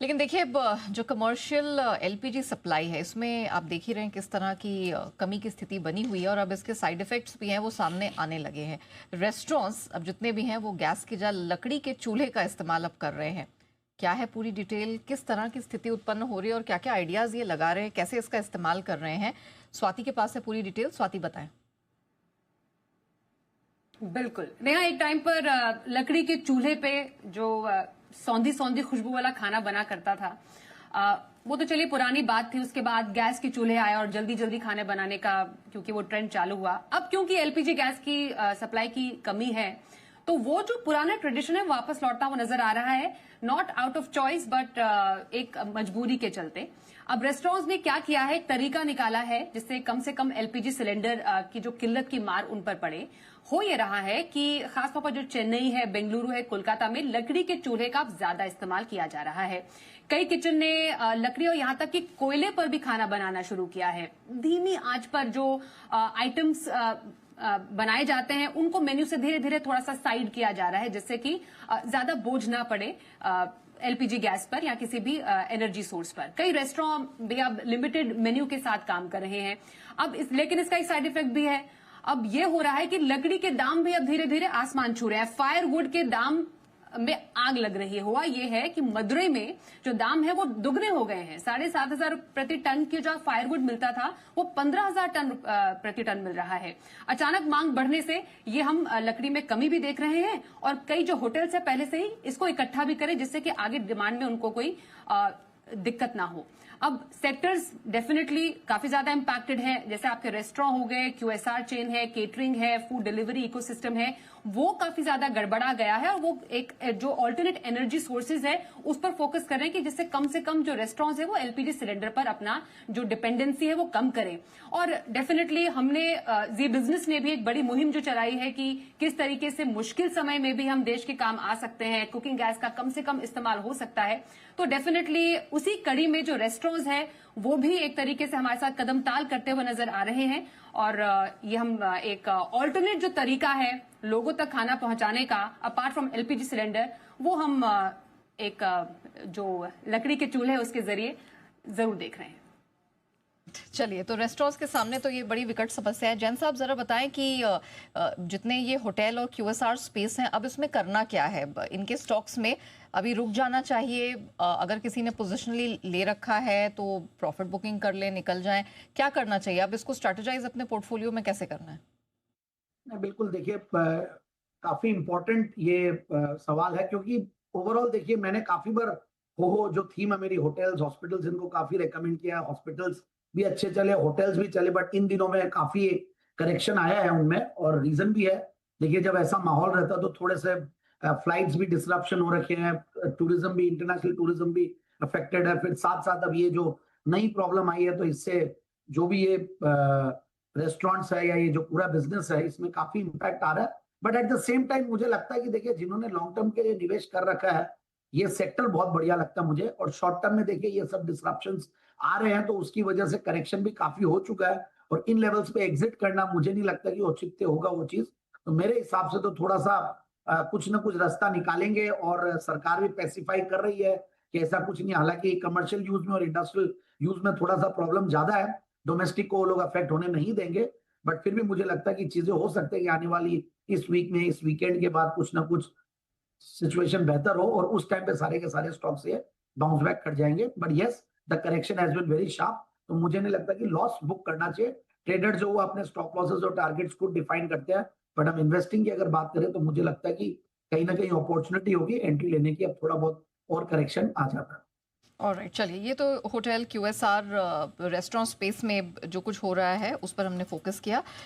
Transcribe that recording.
लेकिन देखिए अब जो कमर्शियल एलपीजी सप्लाई है इसमें आप देख ही रहे हैं किस तरह की कमी की स्थिति बनी हुई है और अब इसके साइड इफेक्ट्स भी हैं वो सामने आने लगे हैं। रेस्टोरेंट्स अब जितने भी हैं वो गैस की जगह लकड़ी के चूल्हे का इस्तेमाल अब कर रहे हैं। क्या है पूरी डिटेल, किस तरह की स्थिति उत्पन्न हो रही है और क्या क्या आइडियाज ये लगा रहे हैं, कैसे इसका इस्तेमाल कर रहे हैं? स्वाति के पास है पूरी डिटेल। स्वाति बताएं। बिल्कुल नेहा, एक टाइम पर लकड़ी के चूल्हे पे जो सौंधी सौंधी खुशबू वाला खाना बना करता था, वो तो चलिए पुरानी बात थी। उसके बाद गैस के चूल्हे आए और जल्दी जल्दी खाने बनाने का क्योंकि वो ट्रेंड चालू हुआ। अब क्योंकि एलपीजी गैस की सप्लाई की कमी है तो वो जो पुराना ट्रेडिशन है वापस लौटता हुआ नजर आ रहा है, not out of choice but एक मजबूरी के चलते। अब रेस्टोरेंट्स ने क्या किया है, एक तरीका निकाला है जिससे कम से कम एलपीजी सिलेंडर की जो किल्लत की मार उन पर पड़े। हो ये रहा है कि खासतौर पर जो चेन्नई है, बेंगलुरु है, कोलकाता में लकड़ी के चूल्हे का अब ज्यादा इस्तेमाल किया जा रहा है। कई किचन ने लकड़ी और यहां तक कि कोयले पर भी खाना बनाना शुरू किया है। धीमी आंच पर जो आइटम्स बनाए जाते हैं उनको मेन्यू से धीरे धीरे थोड़ा सा साइड किया जा रहा है जिससे कि ज्यादा बोझ ना पड़े एलपीजी गैस पर या किसी भी एनर्जी सोर्स पर। कई रेस्टोरेंट भी अब लिमिटेड मेन्यू के साथ काम कर रहे हैं। अब लेकिन इसका एक साइड इफेक्ट भी है। अब ये हो रहा है कि लकड़ी के दाम भी अब धीरे धीरे आसमान छू रहे हैं। फायरवुड के दाम में आग लग रही है। हुआ ये है कि मदुरई में जो दाम है वो दुगने हो गए हैं। 7,500 प्रति टन की जो फायरवुड मिलता था वो 15,000 टन प्रति टन मिल रहा है। अचानक मांग बढ़ने से ये हम लकड़ी में कमी भी देख रहे हैं और कई जो होटल्स है पहले से ही इसको इकट्ठा भी करें जिससे कि आगे डिमांड में उनको कोई दिक्कत ना हो। अब सेक्टर्स डेफिनेटली काफी ज्यादा इंपैक्टेड हैं, जैसे आपके रेस्टोरेंट हो गए, क्यूएसआर चेन है, केटरिंग है, फूड डिलीवरी इकोसिस्टम है, वो काफी ज्यादा गड़बड़ा गया है और वो एक जो ऑल्टरनेट एनर्जी सोर्सेज है उस पर फोकस कर रहे हैं कि जिससे कम से कम जो रेस्टोरेंट्स है वो एलपीजी सिलेंडर पर अपना जो डिपेंडेंसी है वो कम करें। और डेफिनेटली हमने जी बिजनेस ने भी एक बड़ी मुहिम जो चलाई है कि किस तरीके से मुश्किल समय में भी हम देश के काम आ सकते हैं, कुकिंग गैस का कम से कम इस्तेमाल हो सकता है। तो डेफिनेटली उसी कड़ी में जो रेस्टोरेंट्स है वो भी एक तरीके से हमारे साथ कदम ताल करते हुए नजर आ रहे हैं और ये हम एक ऑल्टरनेट जो तरीका है लोगों तक खाना पहुंचाने का अपार्ट फ्रॉम एलपीजी सिलेंडर, वो हम एक जो लकड़ी के चूल्हे उसके जरिए जरूर देख रहे हैं। चलिए, तो रेस्टोरेंट्स के सामने तो ये बड़ी विकट समस्या है। जैन साहब जरा बताएं कि जितने ये होटल और क्यूएसआर स्पेस हैं अब इसमें करना क्या है? इनके स्टॉक्स में अभी रुक जाना चाहिए? अगर किसी ने पोजिशनली ले रखा है तो प्रॉफिट बुकिंग कर ले, निकल जाएं, क्या करना चाहिए? अब इसको स्ट्रेटेजाइज अपने पोर्टफोलियो में कैसे करना है? बिल्कुल, देखिए काफी इम्पोर्टेंट ये सवाल है क्योंकि ओवरऑल देखिए मैंने काफी बार हो जो थीम है मेरी होटल्स हॉस्पिटल्स, इनको काफी रेकमेंड किया। हॉस्पिटल्स भी अच्छे चले, होटल्स भी चले, बट इन दिनों में काफी करेक्शन आया है उनमें और रीजन भी है। देखिए जब ऐसा माहौल रहता है तो थोड़े से फ्लाइट्स भी डिसरप्शन हो रखे हैं, टूरिज्म भी, इंटरनेशनल टूरिज्म भी अफेक्टेड है। फिर साथ साथ अब ये जो नई प्रॉब्लम आई है तो इससे जो भी ये रेस्टोरेंट्स है या ये जो पूरा बिजनेस है इसमें काफी इंपैक्ट आ रहा है। But at the same time मुझे लगता है कि देखिए जिन्होंने लॉन्ग टर्म के लिए निवेश कर रखा है ये सेक्टर बहुत बढ़िया लगता है मुझे। और शॉर्ट टर्म में देखिए ये सब डिसरप्शंस आ रहे हैं तो उसकी वजह से करेक्शन भी काफी हो चुका है और इन लेवल्स पे एग्जिट करना मुझे नहीं लगता कि औचित्य होगा वो चीज। तो मेरे हिसाब से तो थोड़ा सा कुछ ना कुछ रास्ता निकालेंगे और सरकार भी स्पेसिफाई कर रही है कि ऐसा कुछ नहीं। हालांकि कमर्शियल यूज में और इंडस्ट्रियल यूज में थोड़ा सा प्रॉब्लम ज्यादा है, डोमेस्टिक को वो लोग अफेक्ट होने नहीं देंगे। बट फिर भी मुझे लगता है कि चीजें हो सकती है कि आने वाली इस वीक में, इस वीकेंड के बाद कुछ ना कुछ सिचुएशन बेहतर हो और उस टाइम पे सारे के सारे स्टॉक से बाउंस बैक कर जाएंगे। But yes, the correction has been very sharp, तो मुझे नहीं लगता कि लॉस बुक करना चाहिए। ट्रेडर जो वो अपने स्टॉप लॉसेस और टारगेट्स को डिफाइन करते हैं, बट हम इन्वेस्टिंग की अगर बात करें तो मुझे लगता है कि कहीं ना कहीं अपॉर्चुनिटी होगी एंट्री लेने की। अब थोड़ा बहुत और करेक्शन आ जाता है। ऑलराइट, चलिए, ये तो होटल, क्यूएसआर, रेस्टोरेंट स्पेस में जो कुछ हो रहा है उस पर हमने फोकस किया।